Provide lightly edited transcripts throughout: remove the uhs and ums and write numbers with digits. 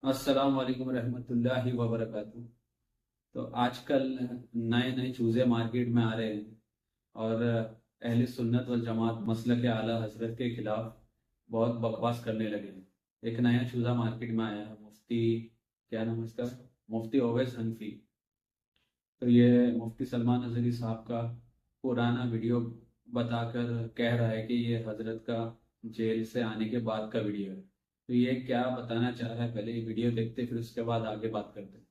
السلام علیکم ورحمۃ اللہ وبرکاتہ۔ تو آج کل نئے نئے چوزے مارکیٹ میں آ رہے ہیں اور اہل سنت والجماعت مسلک اعلیٰ حضرت کے خلاف بہت بکواس کرنے لگے ہیں۔ ایک نیا چوزہ مارکیٹ میں آیا ہے، مفتی کیا نام ہے اس کا، مفتی اویس حنفی۔ تو یہ مفتی سلمان اظہری صاحب کا پرانا ویڈیو بتا کر کہہ رہا ہے کہ یہ حضرت کا جیل سے آنے کے بعد کا ویڈیو ہے۔ تو یہ کیا بتانا چاہ رہا ہے، پہلے یہ ویڈیو دیکھتے پھر اس کے بعد آگے بات کرتے ہیں۔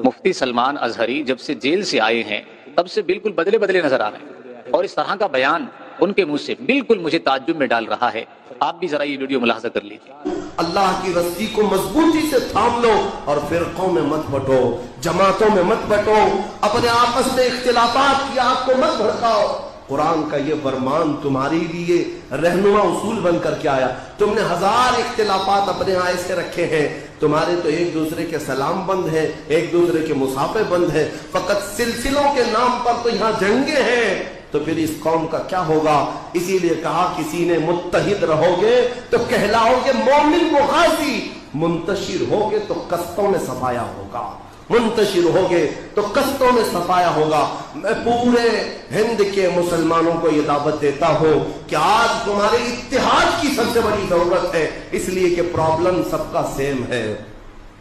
مفتی سلمان اظہری جب سے جیل سے آئے ہیں تب سے بالکل بدلے نظر آ رہے ہیں، اور اس طرح کا بیان ان کے منہ سے بالکل مجھے تعجب میں ڈال رہا ہے۔ آپ بھی ذرا یہ ویڈیو ملاحظہ کر لیجیے۔ اللہ کی رسی کو مضبوطی سے تھام لو اور فرقوں میں مت بٹو، جماعتوں میں مت بٹو، اپنے آپس میں اختلافات کی آگ کو مت بھڑکاؤ۔ قرآن کا یہ فرمان تمہارے لیے رہنما اصول بن کر کے آیا۔ تم نے ہزار اختلافات اپنے آئے سے رکھے ہیں، تمہارے تو ایک دوسرے کے سلام بند ہیں، ایک دوسرے کے مصافحے بند ہیں، فقط سلسلوں کے نام پر تو یہاں جنگیں ہیں۔ تو پھر اس قوم کا کیا ہوگا؟ اسی لیے کہا کسی نے متحد رہو گے تو کہلاؤ گے مومن و غازی، منتشر ہوگے تو قصتوں میں صفایا ہوگا، منتشر ہوگے تو قصتوں میں صفایا ہوگا۔ میں پورے ہند کے مسلمانوں کو یہ دعوت دیتا ہوں کہ آج تمہارے اتحاد کی سب سے بڑی ضرورت ہے، اس لیے کہ پرابلم سب کا سیم ہے،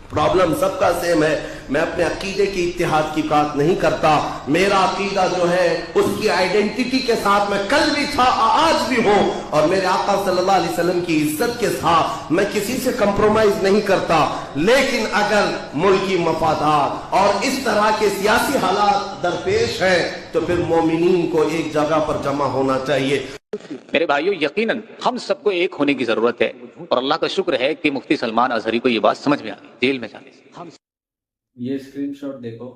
پرابلم سب کا سیم ہے۔ میں اپنے عقیدے کی اتحاد کی بات نہیں کرتا، میرا عقیدہ جو ہے اس کی آئیڈینٹی کے ساتھ میں کل بھی تھا آج بھی ہوں، اور میرے آقا صلی اللہ علیہ وسلم کی عزت کے ساتھ میں کسی سے کمپرومائز نہیں کرتا۔ لیکن اگر ملکی مفادات اور اس طرح کے سیاسی حالات درپیش ہیں تو پھر مومنین کو ایک جگہ پر جمع ہونا چاہیے۔ میرے بھائیو، یقیناً ہم سب کو ایک ہونے کی ضرورت ہے، اور اللہ کا شکر ہے کہ مفتی سلمان اظہری کو یہ بات سمجھ میں آ گئی جیل میں جانے سے۔ یہ اسکرین شاٹ دیکھو،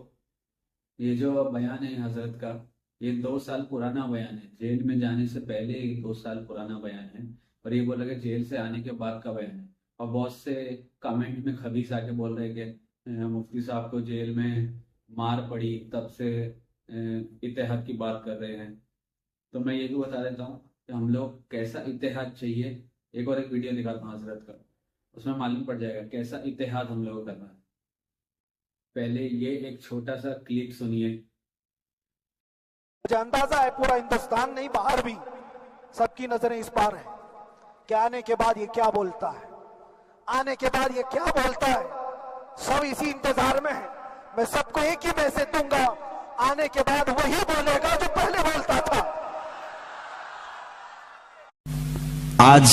یہ جو بیان ہے حضرت کا، یہ 2 سال پرانا بیان ہے، جیل میں جانے سے پہلے 2 سال پرانا بیان ہے، اور یہ بولا کہ جیل سے آنے کے بعد کا بیان ہے۔ اور بہت سے کامنٹ میں خبیث آ کے بول رہے کہ مفتی صاحب کو جیل میں مار پڑی تب سے اتحاد کی بات کر رہے ہیں۔ تو میں یہ بھی بتا دیتا ہوں کہ ہم لوگ کیسا اتحاد چاہیے، ایک اور ایک ویڈیو دکھاتا ہوں حضرت کا، اس میں معلوم پڑ جائے گا کیسا اتحاد ہم لوگ کرنا ہے۔ پہلے یہ ایک چھوٹا سا کلپ سنیے۔ مجھے اندازہ ہے پورا ہندوستان نہیں، باہر بھی سب کی نظریں اس پار ہیں کہ آنے کے بعد یہ کیا بولتا ہے، آنے کے بعد یہ کیا بولتا ہے۔ سب اسی انتظار میں ہیں۔ میں سب کو ایک ہی میسج دوں گا، آنے کے بعد وہی بولے گا جو پہلے بولتا تھا۔ آج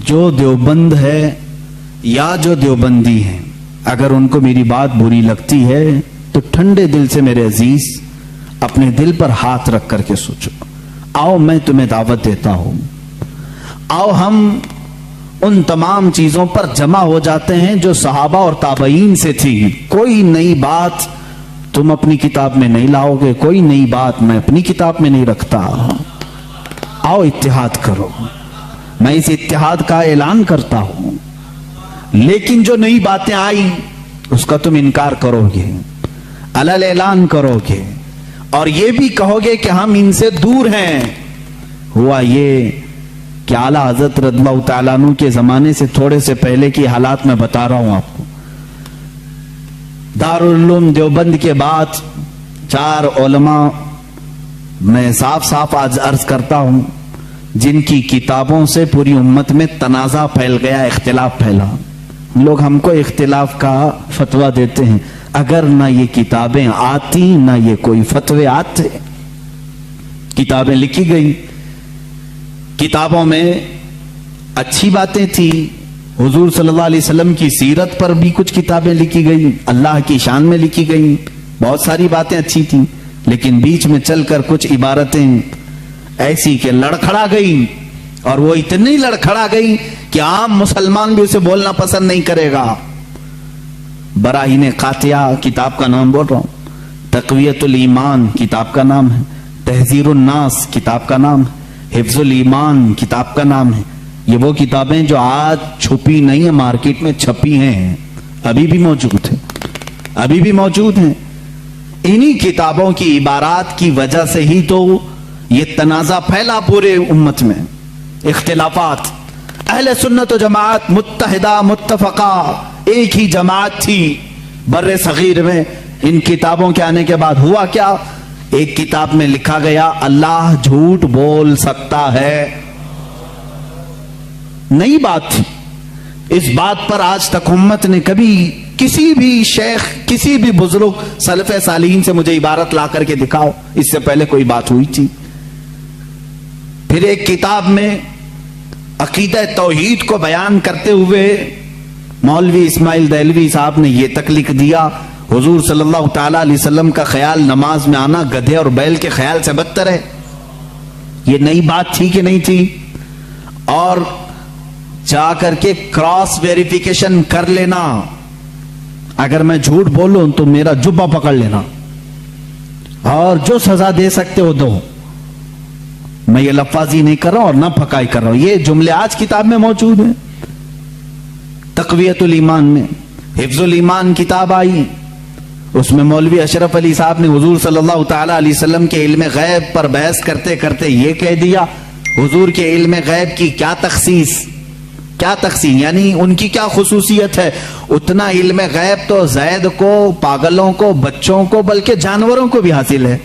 جو دیوبند ہے یا جو دیوبندی ہیں، اگر ان کو میری بات بری لگتی ہے تو ٹھنڈے دل سے میرے عزیز اپنے دل پر ہاتھ رکھ کر کے سوچو۔ آؤ میں تمہیں دعوت دیتا ہوں، آؤ ہم ان تمام چیزوں پر جمع ہو جاتے ہیں جو صحابہ اور تابعین سے تھی۔ کوئی نئی بات تم اپنی کتاب میں نہیں لاؤ گے، کوئی نئی بات میں اپنی کتاب میں نہیں رکھتا۔ آؤ اتحاد کرو، میں اس اتحاد کا اعلان کرتا ہوں، لیکن جو نئی باتیں آئی اس کا تم انکار کرو گے، علل اعلان کرو گے، اور یہ بھی کہو گے کہ ہم ان سے دور ہیں۔ ہوا یہ کہ اعلیٰ حضرت رضی اللہ تعالیٰ عنہ کے زمانے سے تھوڑے سے پہلے کی حالات میں بتا رہا ہوں آپ کو۔ دارالعلوم دیوبند کے بعد 4 علماء میں صاف آج عرض کرتا ہوں جن کی کتابوں سے پوری امت میں تنازع پھیل گیا، اختلاف پھیلا۔ لوگ ہم کو اختلاف کا فتویٰ دیتے ہیں، اگر نہ یہ کتابیں آتی نہ یہ کوئی فتوے آتے۔ کتابیں لکھی گئی، کتابوں میں اچھی باتیں تھی، حضور صلی اللہ علیہ وسلم کی سیرت پر بھی کچھ کتابیں لکھی گئی، اللہ کی شان میں لکھی گئی، بہت ساری باتیں اچھی تھیں، لیکن بیچ میں چل کر کچھ عبارتیں ایسی کہ لڑکھڑا گئی، اور وہ اتنی لڑکھڑا گئی کہ عام مسلمان بھی اسے بولنا پسند نہیں کرے گا۔ براہین قاطعہ کتاب کا نام بول رہا ہوں، تقویت الایمان کتاب کا نام ہے، تحذیر الناس کتاب کا نام ہے، حفظ الایمان کتاب کا نام ہے۔ یہ وہ کتابیں جو آج چھپی نہیں ہیں، مارکیٹ میں چھپی ہیں، ابھی بھی موجود ہیں، ابھی بھی موجود ہیں۔ انہی کتابوں کی عبارات کی وجہ سے ہی تو یہ تنازع پھیلا پورے امت میں، اختلافات۔ اہل سنت و جماعت متحدہ متفقہ ایک ہی جماعت تھی بر صغیر میں. ان کتابوں کے آنے کے بعد ہوا کیا؟ ایک کتاب میں لکھا گیا اللہ جھوٹ بول سکتا ہے. نئی بات تھی. اس بات پر آج تک امت نے کبھی کسی بھی شیخ کسی بھی بزرگ سلف صالحین سے مجھے عبارت لا کر کے دکھاؤ اس سے پہلے کوئی بات ہوئی تھی. پھر ایک کتاب میں عقیدہ توحید کو بیان کرتے ہوئے مولوی اسماعیل دہلوی صاحب نے یہ تک لکھ دیا حضور صلی اللہ تعالی علیہ وسلم کا خیال نماز میں آنا گدھے اور بیل کے خیال سے بدتر ہے. یہ نئی بات تھی کہ نہیں تھی؟ اور جا کر کے کراس ویریفیکیشن کر لینا. اگر میں جھوٹ بولوں تو میرا جبہ پکڑ لینا اور جو سزا دے سکتے ہو دو. میں یہ لفاظی نہیں کر رہا ہوں اور نہ پھکائی کر رہا ہوں. یہ جملے آج کتاب میں موجود ہیں. تقویت الایمان میں حفظ الایمان کتاب آئی, اس میں مولوی اشرف علی صاحب نے حضور صلی اللہ تعالی علیہ وسلم کے علم غیب پر بحث کرتے کرتے یہ کہہ دیا حضور کے علم غیب کی کیا تخصیص, کیا تقسیم یعنی ان کی کیا خصوصیت ہے. اتنا علم غیب تو زید کو, پاگلوں کو, بچوں کو, بلکہ جانوروں کو بھی حاصل ہے.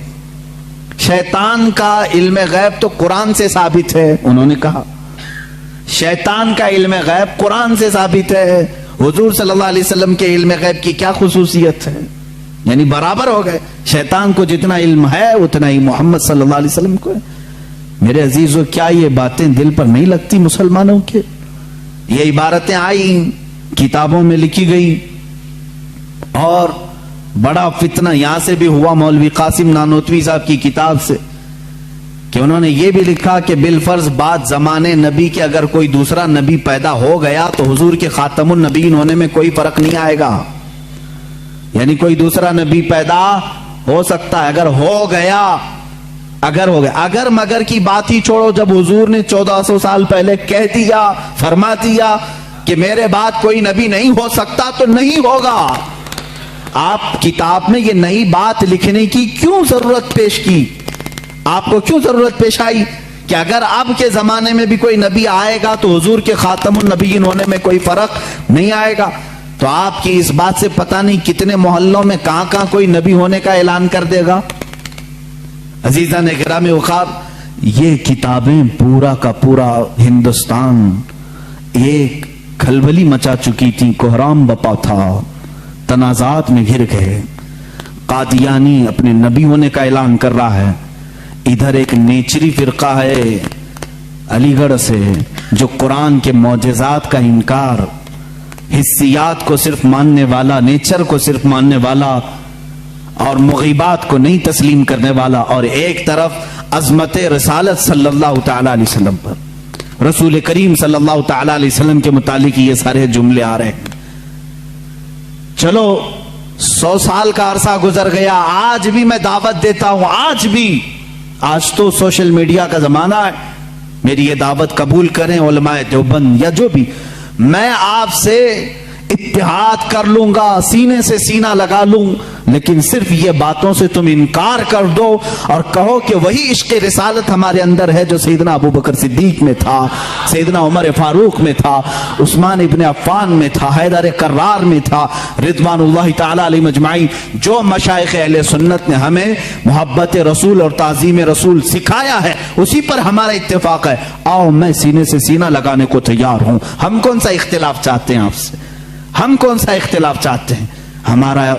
شیطان کا علم غیب تو قرآن سے ثابت ہے. انہوں نے کہا شیطان کا علم غیب قرآن سے ثابت ہے. حضور صلی اللہ علیہ وسلم کے علم غیب کی کیا خصوصیت ہے؟ یعنی برابر ہو گئے. شیطان کو جتنا علم ہے اتنا ہی محمد صلی اللہ علیہ وسلم کو ہے. میرے عزیزو, کیا یہ باتیں دل پر نہیں لگتی مسلمانوں کے؟ یہ عبارتیں آئی کتابوں میں لکھی گئی اور بڑا فتنہ یہاں سے بھی ہوا مولوی قاسم نانوتوی صاحب کی کتاب سے کہ انہوں نے یہ بھی لکھا کہ بالفرض بعد زمانے نبی کے اگر کوئی دوسرا نبی پیدا ہو گیا تو حضور کے خاتم النبیین ہونے میں کوئی فرق نہیں آئے گا. یعنی کوئی دوسرا نبی پیدا ہو سکتا ہے اگر ہو گیا, اگر مگر کی بات ہی چھوڑو. جب حضور نے 1400 سال پہلے کہہ دیا, فرما دیا کہ میرے بعد کوئی نبی نہیں ہو سکتا تو نہیں ہوگا. آپ کتاب میں یہ نئی بات لکھنے کی کیوں ضرورت پیش کی؟ آپ کو کیوں ضرورت پیش آئی کہ اگر اب کے زمانے میں بھی کوئی نبی آئے گا تو حضور کے خاتم النبیین ہونے میں کوئی فرق نہیں آئے گا؟ تو آپ کی اس بات سے پتہ نہیں کتنے محلوں میں کہاں کہاں کوئی نبی ہونے کا اعلان کر دے گا. عزیزان گرامی وقار, یہ کتابیں پورا کا پورا ہندوستان ایک کھلبلی مچا چکی تھی, کوہرام بپا تھا, تنازعات میں گھر گئے. قادیانی اپنے نبی ہونے کا اعلان کر رہا ہے, ادھر ایک نیچری فرقہ ہے علی گڑھ سے جو قرآن کے معجزات کا انکار, حسیات کو صرف ماننے والا, نیچر کو صرف ماننے والا اور مغیبات کو نہیں تسلیم کرنے والا, اور ایک طرف عظمت رسالت صلی اللہ تعالی علیہ وسلم پر, رسول کریم صلی اللہ تعالی علیہ وسلم کے متعلق یہ سارے جملے آ رہے ہیں. چلو 100 سال کا عرصہ گزر گیا, آج بھی میں دعوت دیتا ہوں, آج تو سوشل میڈیا کا زمانہ ہے, میری یہ دعوت قبول کریں علماء دیوبند یا جو بھی, میں آپ سے اتحاد کر لوں گا, سینے سے سینہ لگا لوں, لیکن صرف یہ باتوں سے تم انکار کر دو اور کہو کہ وہی عشق رسالت ہمارے اندر ہے جو سیدنا ابو بکر صدیق میں تھا, سیدنا عمر فاروق میں تھا, عثمان ابن عفان میں تھا, حیدر کرار میں تھا, رضوان اللہ تعالی علیہ مجمعین. جو مشائخ اہل سنت نے ہمیں محبت رسول اور تعظیم رسول سکھایا ہے اسی پر ہمارا اتفاق ہے. آؤ میں سینے سے سینہ لگانے کو تیار ہوں. ہم کون سا اختلاف چاہتے ہیں آپ سے؟ ہم کون سا اختلاف چاہتے ہیں؟ ہمارا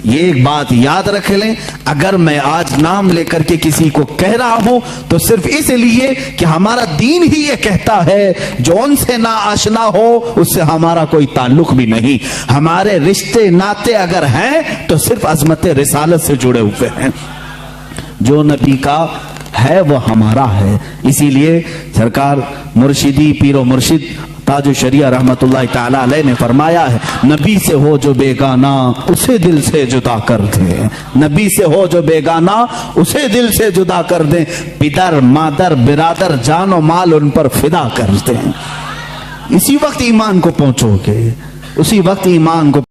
یہ ایک بات یاد رکھ لیں, اگر میں آج نام لے کر کے کسی کو کہہ رہا ہوں تو صرف اس لیے کہ ہمارا دین ہی یہ کہتا ہے جو ان سے نا آشنا ہو اس سے ہمارا کوئی تعلق بھی نہیں. ہمارے رشتے ناتے اگر ہیں تو صرف عظمت رسالت سے جڑے ہوئے ہیں. جو نبی کا ہے وہ ہمارا ہے. اسی لیے سرکار مرشدی پیر و مرشد تاج الشریعہ رحمت اللہ تعالی علیہ نے فرمایا ہے, نبی سے ہو جو بیگانہ اسے دل سے جدا کر دیں. نبی سے ہو جو بیگانہ اسے دل سے جدا کر دیں. پدر مادر برادر جان و مال ان پر فدا کر دیں. اسی وقت ایمان کو پہنچو گے, اسی وقت ایمان کو